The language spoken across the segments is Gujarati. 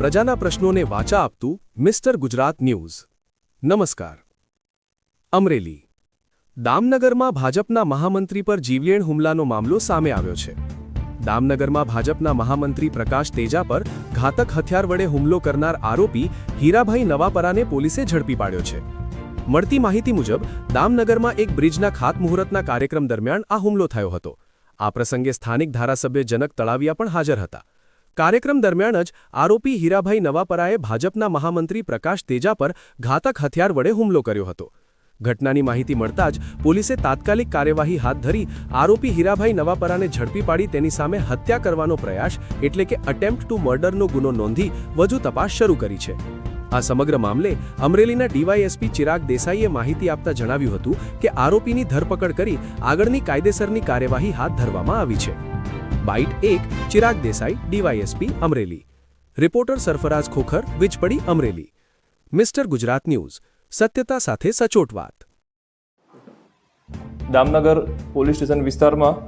પ્રજાના પ્રશ્નોને વાચા આપતું મિસ્ટર ગુજરાત ન્યૂઝ। નમસ્કાર। અમરેલી દામનગરમાં ભાજપના મહામંત્રી પર જીવલેણ હુમલાનો મામલો સામે આવ્યો છે। દામનગરમાં ભાજપના મહામંત્રી પ્રકાશ તેજા પર ઘાતક હથિયાર વડે હુમલો કરનાર આરોપી હીરાભાઈ નવાપરાને પોલીસે ઝડપી પાડ્યો છે। મળતી માહિતી મુજબ દામનગરમાં એક બ્રિજના ખાતમુહૂર્તના કાર્યક્રમ દરમિયાન આ હુમલો થયો હતો। આ પ્રસંગે સ્થાનિક ધારાસભ્ય જનક તળાવિયા પણ હાજર હતા। કાર્યક્રમ દરમિયાન જ આરોપી હીરાભાઈ નવાપરાએ ભાજપના મહામંત્રી પ્રકાશ તેજા પર ઘાતક હથિયાર વડે હુમલો કર્યો હતો। ઘટનાની માહિતી મળતા જ પોલીસે તાત્કાલિક કાર્યવાહી હાથ ધરી આરોપી હીરાભાઈ નવાપરાને ઝડપી પાડી તેની સામે હત્યા કરવાનો પ્રયાસ એટલે કે અટેમ્પ્ટ ટુ મર્ડરનો ગુનો નોંધી વધુ તપાસ શરૂ કરી છે। આ સમગ્ર મામલે અમરેલીના ડીવાયએસપી ચિરાગ દેસાઈએ માહિતી આપતા જણાવ્યું હતું કે આરોપીની ધરપકડ કરી આગળની કાયદેસરની કાર્યવાહી હાથ ધરવામાં આવી છે। Byte 1 Chirag Desai DYSP Amreli. Reporter Sarfaraz Khokhar Vijpadi Amreli. Mister Gujarat news સત્યતા સાથે સચોટ વાત। દામનગર પોલીસ સ્ટેશન વિસ્તારમાં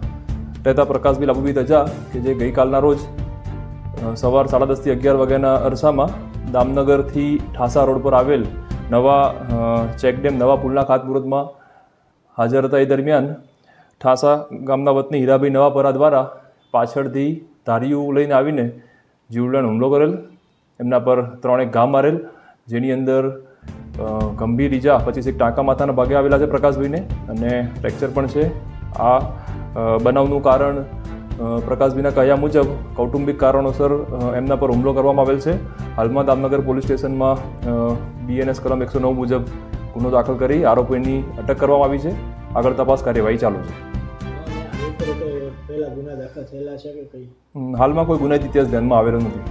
રહેતા પ્રકાશભાઈ લાભુભાઈ તેજા કે જે ગઈકાલના રોજ સવાર 10:30 થી 11 વાગ્યાના અરસામાં દામનગરથી ઠાસા રોડ પર આવેલ નવા ચેકડેમ નવા પુલના ખાતમુહૂર્તમાં હાજર હતા। એ દરમિયાન ઠાસા ગામના વતની હીરાભાઈ નવાપરા દ્વારા પાછળથી ધારિયું લઈને આવીને જીવલેણ હુમલો કરેલ, એમના પર 3 ઘા મારેલ, જેની અંદર ગંભીર ઈજા પછી એક ટાંકા માથાના ભાગે આવેલા છે પ્રકાશભાઈને અને ફ્રેક્ચર પણ છે। આ બનાવનું કારણ પ્રકાશભાઈના કહ્યા મુજબ કૌટુંબિક કારણોસર એમના પર હુમલો કરવામાં આવેલ છે। હાલમાં દામનગર પોલીસ સ્ટેશનમાં બીએનએસ કલમ 109 મુજબ ગુનો દાખલ કરી આરોપીની અટક કરવામાં આવી છે। આગળ તપાસ કાર્યવાહી ચાલુ છે। હાલમાં કોઈ ગુનાહિત ઇતિહાસ ધ્યાનમાં આવેલો નથી।